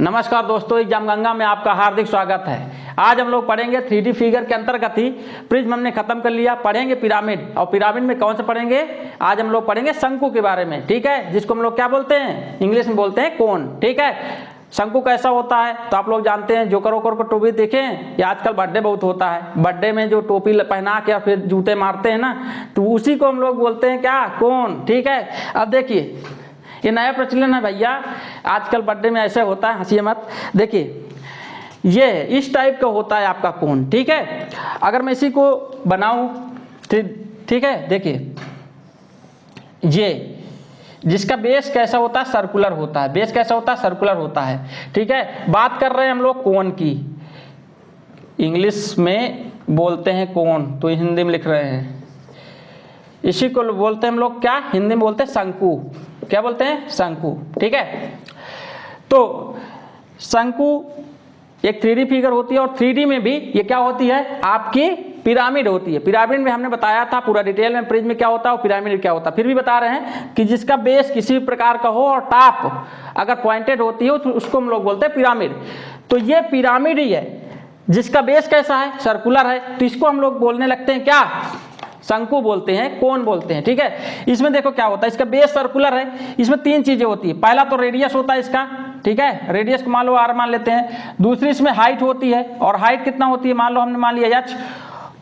नमस्कार दोस्तों, एग्जाम गंगा में आपका हार्दिक स्वागत है। आज हम लोग पढ़ेंगे 3D फिगर के अंतर्गत ही प्रिज्म हमने खत्म कर लिया, पढ़ेंगे पिरामिड। और पिरामिड में कौन सा पढ़ेंगे? आज हम लोग पढ़ेंगे शंकु के बारे में, ठीक है, जिसको हम लोग क्या बोलते हैं, इंग्लिश में बोलते हैं कोन, ठीक है। शंकु कैसा होता है तो आप लोग जानते हैं, जोकर वोकर को टोपी देखें, या आजकल बर्थडे बहुत होता है, बर्थडे में जो टोपी पहना के फिर जूते मारते हैं ना, तो उसी को हम लोग बोलते हैं क्या, कोन, ठीक है। अब देखिए ये नया प्रचलन है भैया, आजकल बर्थडे में ऐसे होता है, हंसिए मत। देखिए ये इस टाइप का होता है आपका कोन, ठीक है। अगर मैं इसी को बनाऊं, ठीक है, देखिए ये जिसका बेस कैसा होता है, सर्कुलर होता है। बेस कैसा होता है, सर्कुलर होता है, ठीक है। बात कर रहे हैं हम लोग कोन की, इंग्लिश में बोलते हैं कोन, तो हिंदी में लिख रहे हैं, इसी को बोलते हैं हम लोग क्या, हिंदी में बोलते हैं शंकु। क्या बोलते हैं, शंकु, ठीक है। तो शंकु एक 3D फिगर होती है, और 3D में भी ये क्या होती है, आपकी पिरामिड होती है। पिरामिड में हमने बताया था पूरा डिटेल में, प्रिज्म में क्या होता है और पिरामिड में क्या होता है। फिर भी बता रहे हैं कि जिसका बेस किसी भी प्रकार का हो और टॉप अगर पॉइंटेड होती है तो उसको हम लोग बोलते हैं पिरामिड। तो ये पिरामिड ही है, जिसका बेस कैसा है, सर्कुलर है, तो इसको हम लोग बोलने लगते हैं क्या, शंकु बोलते हैं, कोन बोलते हैं, ठीक है। इसमें देखो क्या होता है, इसका बेस सर्कुलर है, इसमें तीन चीजें होती है। पहला तो रेडियस होता है इसका, ठीक है, रेडियस को मान लो r मान लेते हैं। दूसरी इसमें हाइट होती है, और हाइट कितना होती है, मान लो हमने मान लिया h।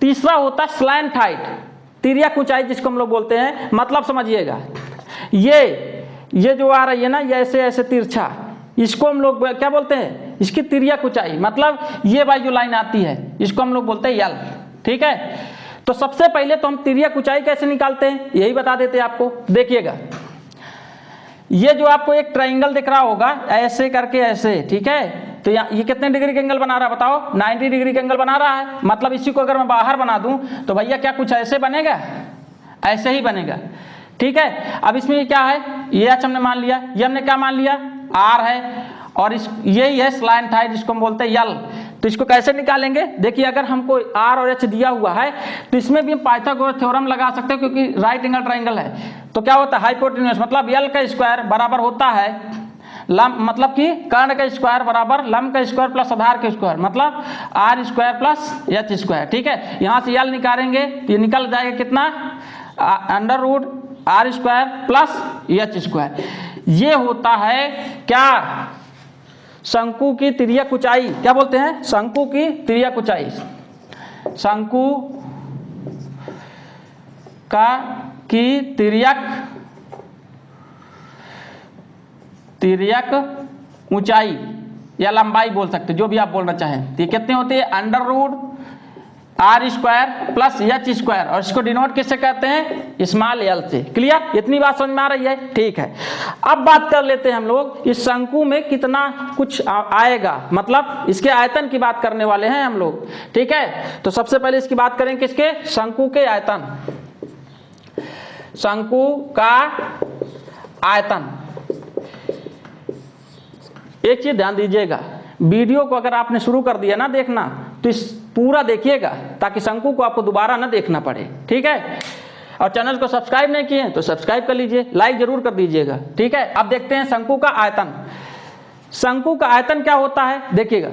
तीसरा होता है स्लैंट हाइट, तिर्यक ऊंचाई जिसको हम लोग बोलते हैं। मतलब समझिएगा, ये जो आ रही है ना, ये ऐसे ऐसे तिरछा, इसको हम लोग क्या बोलते हैं, इसकी तिर्यक ऊंचाई। मतलब ये वाली जो लाइन आती है इसको हम लोग बोलते हैं यल, ठीक है। तो सबसे पहले तो हम तिर्यक ऊंचाई कैसे निकालते हैं यही बता देते हैं आपको। देखिएगा ये जो आपको एक ट्रायंगल दिख रहा होगा, ऐसे करके ऐसे, ठीक है, तो ये कितने डिग्री का एंगल बना रहा है बताओ, 90 डिग्री का एंगल बना रहा है। मतलब इसी को अगर मैं बाहर बना दूं तो भैया क्या कुछ ऐसे बनेगा, ऐसे ही बनेगा, ठीक है। अब इसमें क्या है, ये h हमने मान लिया, ये हमने क्या मान लिया, r है, और इस यही है स्लैंट हाइट जिसको हम बोलते हैं यल। तो इसको कैसे निकालेंगे, देखिए अगर हमको r और h दिया हुआ है तो इसमें भी हम पाइथागोरस थ्योरम लगा सकते हैं, क्योंकि राइट एंगल ट्रायंगल है। तो क्या होता है, हाइपोटेन्यूस मतलब यल का स्क्वायर बराबर होता है लंब, मतलब कि कर्ण का स्क्वायर बराबर लंब का स्क्वायर प्लस आधार का स्क्वायर, मतलब r square plus h square, ठीक है। यहाँ से यल निकालेंगे तो ये निकल जाएगा कितना, under root r square plus h square. ये होता है क्या, शंकु की तिर्यक ऊंचाई। क्या बोलते हैं, शंकु की तिर्यक ऊंचाई। शंकु का की तिर्यक ऊंचाई या लंबाई बोल सकते, जो भी आप बोलना चाहें। तो कितनी होती है, under root r square plus h square, और इसको डिनोट किससे कहते हैं, स्मॉल l से। क्लियर, इतनी बात समझ में आ रही है, ठीक है। अब बात कर लेते हैं हम लोग इस शंकु में कितना कुछ आएगा, मतलब इसके आयतन की बात करने वाले हैं हम लोग, ठीक है। तो सबसे पहले इसकी बात करें किसके, शंकु के आयतन। शंकु का आयतन, एक चीज ध्यान दीजिएगा, वीडियो को अगर आपने शुरू कर दिया ना देखना, तो इस पूरा देखिएगा ताकि शंकु को आपको दोबारा ना देखना पड़े, ठीक है। और चैनल को सब्सक्राइब नहीं किए तो सब्सक्राइब कर लीजिए, लाइक जरूर कर दीजिएगा, ठीक है। अब देखते हैं शंकु का आयतन। शंकु का आयतन क्या होता है, देखिएगा,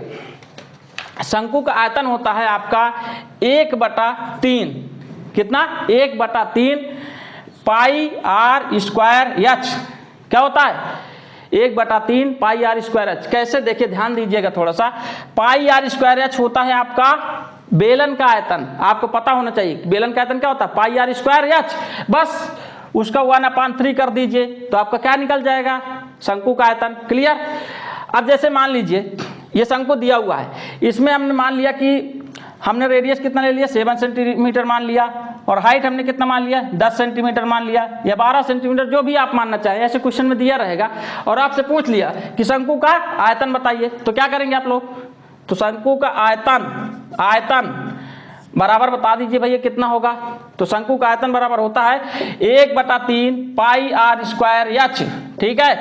शंकु का आयतन होता है आपका 1/3, कितना, 1/3 पाई r स्क्वायर h। क्या होता है, 1/3 पाई r स्क्वायर h। कैसे, देखिए ध्यान दीजिएगा थोड़ा सा। पाई r स्क्वायर h होता है आपका बेलन का आयतन। आपको पता होना चाहिए बेलन का आयतन क्या होता है, पाई r स्क्वायर h। बस उसका 1/3 कर दीजिए तो आपका क्या निकल जाएगा, शंकु का आयतन। क्लियर। अब जैसे मान लीजिए ये शंकु दिया हुआ है, इसमें हमने मान लिया कि हमने रेडियस कितना ले लिया, 7 सेंटीमीटर मान लिया, और हाइट हमने कितना मान लिया, 10 सेंटीमीटर मान लिया, या 12 सेंटीमीटर, जो भी आप मानना चाहें, ऐसे क्वेश्चन में दिया रहेगा। और आपसे पूछ लिया कि शंकु का आयतन बताइए, तो क्या करेंगे आप लोग, तो शंकु का आयतन बराबर बता दीजिए भैया कितना होगा। तो शंकु का आयतन बराबर होता है 1/3 पाई r स्क्वायर h, ठीक है।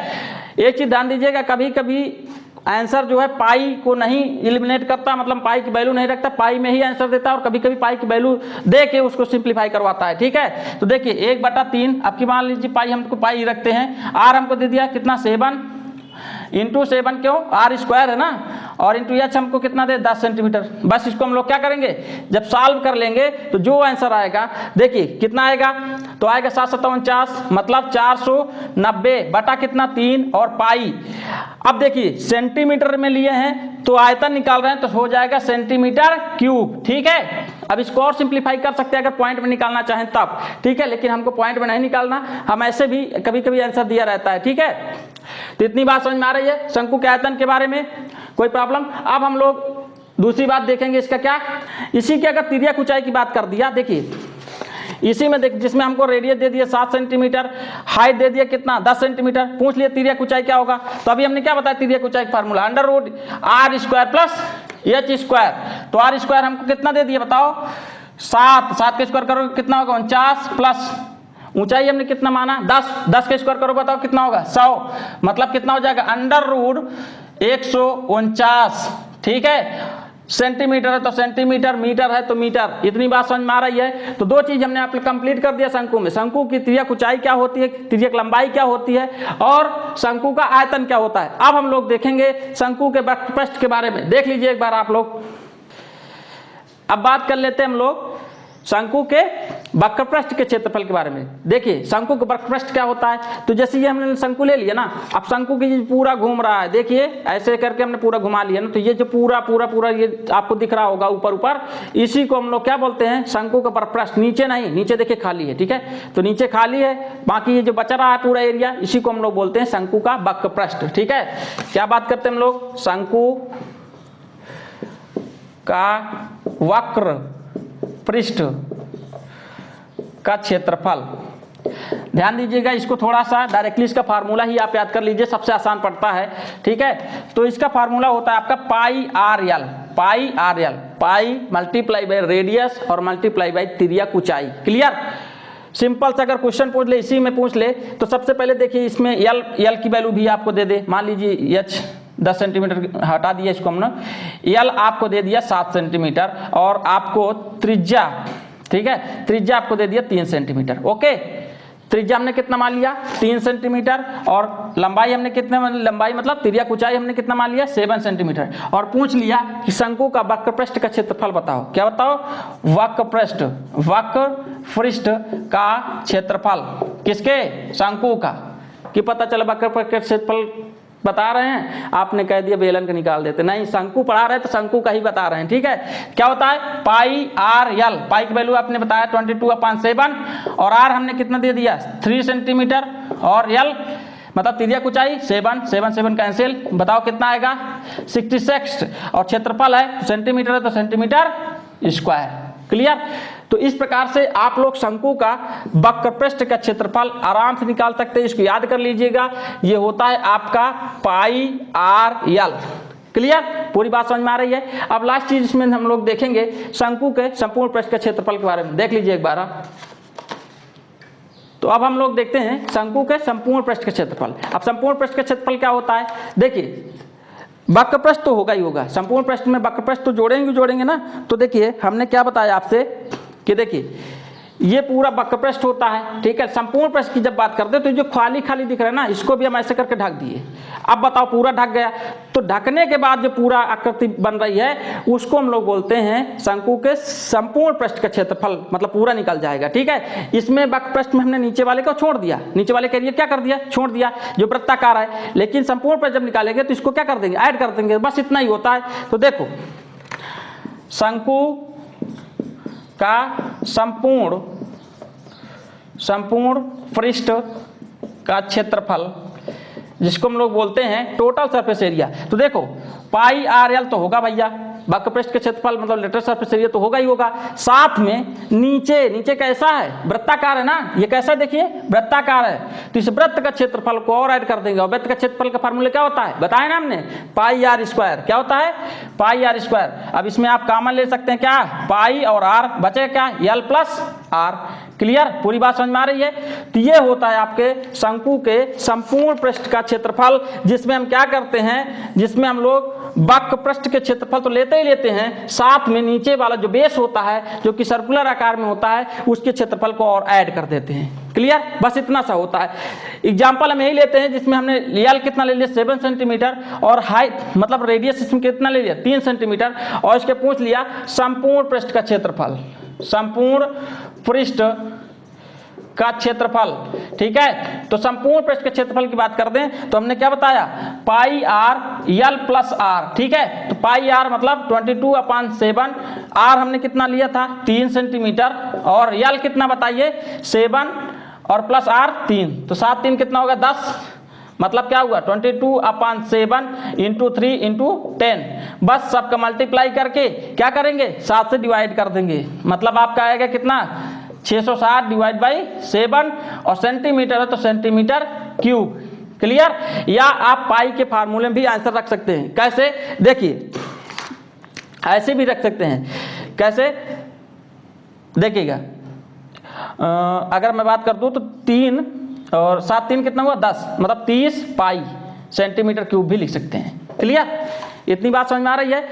एक चीज ध्यान दीजिएगा, कभी कभी आंसर जो है पाई को नहीं इलिमिनेट करता, मतलब पाई की वैल्यू नहीं रखता, पाई में ही आंसर देता है, और कभी कभी पाई की वैल्यू दे के उसको सिंप्लीफाई करवाता है, ठीक है। तो देखिए 1/3, आपकी मान लीजिए पाई, हमको पाई रखते हैं, आर हमको दे दिया कितना, 7 इंटू 7 क्यों, आर स्क्वायर है ना, और इंटू एच हमको कितना दे 10 सेंटीमीटर। बस इसको हम लोग क्या करेंगे, जब सॉल्व कर लेंगे तो जो आंसर आएगा देखिए कितना आएगा, तो आएगा 749 मतलब 490 बटा कितना 3 और पाई। अब देखिए सेंटीमीटर में लिए हैं तो आयतन निकाल रहे हैं तो हो जाएगा सेंटीमीटर क्यूब। ठीक है, अब इसको और सिंप्लीफाई कर सकते हैं अगर पॉइंट में निकालना चाहें तब, ठीक है, लेकिन हमको पॉइंट में नहीं निकालना, हम ऐसे भी कभी कभी आंसर दिया रहता है। ठीक है, तो इतनी बात समझ में आ रही है शंकु के आयतन के बारे में, कोई प्रॉब्लम। अब हम लोग दूसरी बात देखेंगे, इसका क्या, इसी की अगर तिर्यक ऊंचाई की बात कर दिया, देखिए इसी में देख, जिसमें हमको रेडियस दे दिया 7 सेंटीमीटर, हाइट दे दिया कितना 10 सेंटीमीटर, पूछ लिया तिर्यक ऊंचाई क्या होगा, तो अभी हमने क्या बताया तिर्यक ऊंचाई का formula under root r square plus h square. तो आर स्क्वायर हमको कितना दे दिया बताओ 7, 7 का स्क्वायर करो कितना होगा 49 प्लस ऊंचाई हमने कितना माना 10, 10 का स्क्वायर करो बताओ कितना होगा 100, मतलब कितना हो जाएगा अंडर रूट 149। ठीक है, सेंटीमीटर है तो सेंटीमीटर, मीटर है तो मीटर। इतनी बात समझ में आ रही है। तो दो चीज हमने आप कंप्लीट कर दिया शंकु में, शंकु की तिर्यक ऊंचाई क्या होती है, तिर्यक लंबाई क्या होती है, और शंकु का आयतन क्या होता है। अब हम लोग देखेंगे शंकु के वक्रपृष्ठ के बारे में, देख लीजिए एक बार आप लोग। अब बात कर लेते हैं हम लोग शंकु के वक्रपृष्ठ के क्षेत्रफल के बारे में। देखिए शंकु का वक्रपृष्ठ क्या होता है, तो जैसे ये हमने शंकु ले लिया ना, अब शंकु की पूरा घूम रहा है, देखिए ऐसे करके हमने पूरा घुमा लिया ना, तो ये जो पूरा पूरा पूरा ये आपको दिख रहा होगा ऊपर ऊपर, इसी को हम लोग क्या बोलते हैं शंकु का वक्रपृष्ठ। नीचे नहीं, नीचे देखिए खाली है, ठीक है, तो नीचे खाली है, बाकी ये जो बचा रहा है पूरा एरिया, इसी को हम लोग बोलते हैं शंकु का वक्रपृष्ठ। ठीक है, क्या बात करते हैं हम लोग, शंकु का वक्र पृष्ठ का क्षेत्रफल। ध्यान दीजिएगा, इसको थोड़ा सा डायरेक्टली इसका फार्मूला ही आप याद कर लीजिए, सबसे आसान पड़ता है। ठीक है, तो इसका फार्मूला होता है आपका pi R L, pi R L, pi multiply by radius और मल्टीप्लाई बाय तिर्यक ऊंचाई। क्लियर, सिंपल से अगर क्वेश्चन पूछ ले, इसी में पूछ ले, तो सबसे पहले देखिए इसमें एल की वैल्यू भी आपको दे दे, मान लीजिए एच 10 सेंटीमीटर हटा दिया इसको हमने, एल आपको दे दिया 7 सेंटीमीटर और आपको त्रिज्या, ठीक है, त्रिज्या आपको दे दिया 3 सेंटीमीटर। ओके, त्रिज्या हमने कितना मान लिया 3 सेंटीमीटर, और लंबाई हमने कितने, लंबाई मतलब तिर्यक ऊंचाई हमने कितना मान लिया 7 सेंटीमीटर, और पूछ लिया कि शंकु का वक्रपृष्ठ का क्षेत्रफल बताओ। क्या बताओ, वक्रपृष्ठ, वक्रपृष्ठ का क्षेत्रफल किसके, शंकु का। कि पता चला वक्रपृष्ठ का क्षेत्रफल बता रहे हैं, आपने कह दिया बेलन का निकाल देते, नहीं शंकु पढ़ा रहे हैं तो शंकु का ही बता रहे हैं। ठीक है, क्या होता है पाई आर एल, पाई की वैल्यू आपने बताया 22/7, और आर हमने कितना दे दिया 3 सेंटीमीटर, और एल मतलब तिर्यक ऊंचाई 7 कैंसिल, बताओ कितना आएगा 66, और क्षेत्रफल है सेंटीमीटर है तो सेंटीमीटर स्क्वायर। क्लियर, तो इस प्रकार से आप लोग शंकु का वक्रपृष्ठ का क्षेत्रफल आराम से निकाल सकते हैं, इसको याद कर लीजिएगा, ये होता है आपका पाई आर एल। क्लियर, पूरी बात समझ में आ रही है। अब लास्ट चीज इसमें हम लोग देखेंगे शंकु के संपूर्ण पृष्ठ के क्षेत्रफल के बारे में, देख लीजिए एक बार। तो अब हम लोग देखते हैं शंकु के संपूर्ण पृष्ठ के क्षेत्रफल। अब संपूर्ण पृष्ठ का क्षेत्रफल क्या होता है, देखिए वक्रपृष्ठ तो होगा ही होगा, संपूर्ण पृष्ठ में वक्रपृष्ठ तो जोड़ेंगे ना, तो देखिए हमने क्या बताया आपसे कि देखिए ये पूरा वक्रपृष्ठ होता है। ठीक है, संपूर्ण पृष्ठ की जब बात करते हैं तो जो खाली खाली दिख रहा है ना, इसको भी हम ऐसे करके ढक दिए। अब बताओ पूरा ढक गया, तो ढकने के बाद जो पूरा आकृति बन रही है उसको हम लोग बोलते हैं शंकु के संपूर्ण पृष्ठ का क्षेत्रफल, मतलब पूरा निकल जाएगा। ठीक है, इसमें वक्रपृष्ठ में हमने नीचे वाले को छोड़ दिया, नीचे वाले के लिए क्या कर दिया, छोड़ दिया जो वृत्ताकार है, लेकिन संपूर्ण पृष्ठ जब निकालेंगे तो इसको क्या कर देंगे, ऐड कर देंगे, बस इतना ही होता है। तो देखो शंकु का संपूर्ण पृष्ठ का क्षेत्रफल, जिसको हम लोग बोलते हैं टोटल सरफेस एरिया, तो देखो पाई आर एल तो होगा भैया, वक्रपृष्ठ के क्षेत्रफल मतलब लेटर सरफेस एरिया तो होगा ही होगा, साथ में नीचे कैसा है, वृत्ताकार है ना, ये कैसा है देखिए वृत्ताकार है, तो इस वृत्त का क्षेत्रफल को और ऐड कर देंगे, और वृत्त का क्षेत्रफल का फार्मूला क्या होता है बताया ना हमने, पाई आर स्क्वायर। क्या होता है, पाई आर स्क्वायर। अब इसमें आप कॉमन ले सकते हैं, क्या पाई और आर, बचे क्या एल प्लस आर। क्लियर, पूरी बात समझ में आ रही है। तो ये होता है आपके शंकु के संपूर्ण पृष्ठ का क्षेत्रफल, जिसमें हम क्या करते हैं, जिसमें हम लोग वक्र पृष्ठ के क्षेत्रफल तो लेते ही लेते हैं, साथ में नीचे वाला जो बेस होता है जो कि सर्कुलर आकार में होता है उसके क्षेत्रफल को और ऐड कर देते हैं। क्लियर, बस इतना सा होता है। एग्जाम्पल हम यही लेते हैं जिसमें हमने यल कितना ले लिया 7 सेंटीमीटर और हाइट मतलब रेडियस इसमें कितना ले लिया 3 सेंटीमीटर और इसके पूछ लिया संपूर्ण पृष्ठ का क्षेत्रफल, संपूर्ण पृष्ठ का क्षेत्रफल। ठीक है, तो संपूर्ण पृष्ठ के क्षेत्रफल की बात कर दें तो हमने क्या बताया पाई आर यल प्लस आर। ठीक है, तो पाई आर मतलब 22/7, आर हमने कितना लिया था 3 सेंटीमीटर और यल कितना बताइए 7 और प्लस आर 3, तो 7 3 कितना होगा 10, मतलब क्या हुआ 22/7 × 3 × 10। बस सबका मल्टीप्लाई करके क्या करेंगे 7 से डिवाइड कर देंगे, मतलब आपका आएगा कितना 660 / 7 और सेंटीमीटर है तो सेंटीमीटर क्यूब। क्लियर, या आप पाई के फार्मूले में भी आंसर रख सकते हैं। कैसे, देखिए ऐसे भी रख सकते हैं। कैसे देखिएगा, अगर मैं बात कर दूं तो 3 और 7 3 कितना हुआ 10, मतलब 30 पाई सेंटीमीटर क्यूब भी लिख सकते हैं। क्लियर, इतनी बात समझ में आ रही है।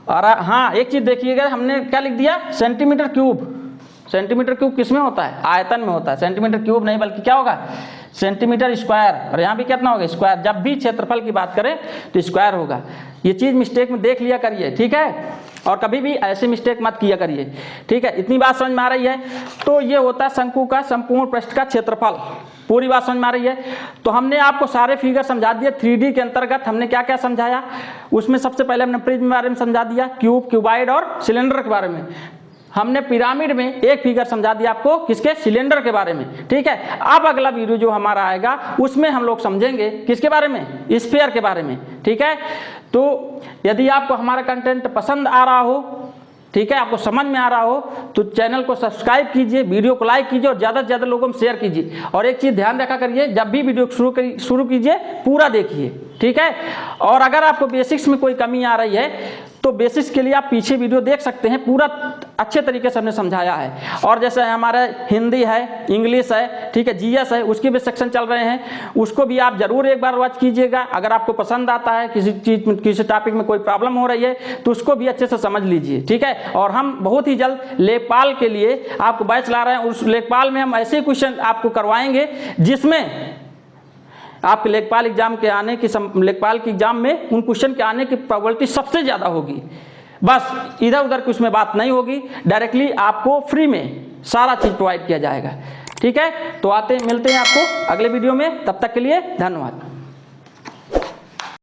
और हाँ एक चीज देखिएगा, हमने क्या लिख दिया सेंटीमीटर क्यूब। सेंटीमीटर क्यूब किस में होता है आयतन में होता है, सेंटीमीटर क्यूब नहीं बल्कि क्या होगा सेंटीमीटर स्क्वायर, और यहाँ भी कितना होगा स्क्वायर। जब भी क्षेत्रफल की बात करें तो स्क्वायर होगा। ये चीज़ मिस्टेक में देख लिया करिए, ठीक है, और कभी भी ऐसे मिस्टेक मत किया करिए। ठीक है, इतनी बात समझ में आ रही है। तो ये होता है शंकु का संपूर्ण पृष्ठ का क्षेत्रफल। पूरी बात समझ में आ रही है। तो हमने आपको सारे फिगर समझा दिए। 3D के अंतर्गत हमने क्या क्या समझाया, उसमें सबसे पहले हमने प्रिज्म के बारे में समझा दिया, क्यूब, क्यूबाइड और सिलेंडर के बारे में। हमने पिरामिड में एक फिगर समझा दिया आपको, किसके सिलेंडर के बारे में। ठीक है, अब अगला वीडियो जो हमारा आएगा उसमें हम लोग समझेंगे किसके बारे में, स्फीयर के बारे में। ठीक है, तो यदि आपको हमारा कंटेंट पसंद आ रहा हो, ठीक है, आपको समझ में आ रहा हो तो चैनल को सब्सक्राइब कीजिए, वीडियो को लाइक कीजिए और ज़्यादा से ज़्यादा लोगों में शेयर कीजिए। और एक चीज़ ध्यान रखा करिए, जब भी वीडियो शुरू कीजिए पूरा देखिए। ठीक है, और अगर आपको बेसिक्स में कोई कमी आ रही है तो बेसिक्स के लिए आप पीछे वीडियो देख सकते हैं, पूरा अच्छे तरीके से हमने समझाया है। और जैसे हमारा हिंदी है, इंग्लिश है, ठीक है, जीएस है, उसके भी सेक्शन चल रहे हैं, उसको भी आप जरूर एक बार वॉच कीजिएगा। अगर आपको पसंद आता है, किसी चीज में किसी टॉपिक में कोई प्रॉब्लम हो रही है तो उसको भी अच्छे से समझ लीजिए। ठीक है, और हम बहुत ही जल्द लेखपाल के लिए आपको बैच ला रहे हैं। उस लेखपाल में हम ऐसे क्वेश्चन आपको करवाएंगे जिसमें आपके लेखपाल एग्जाम के आने की लेखपाल के एग्जाम में उन क्वेश्चन के आने की प्रोबेबिलिटी सबसे ज़्यादा होगी। बस इधर उधर कुछ में बात नहीं होगी, डायरेक्टली आपको फ्री में सारा चीज़ प्रोवाइड किया जाएगा। ठीक है, तो मिलते हैं आपको अगले वीडियो में, तब तक के लिए धन्यवाद।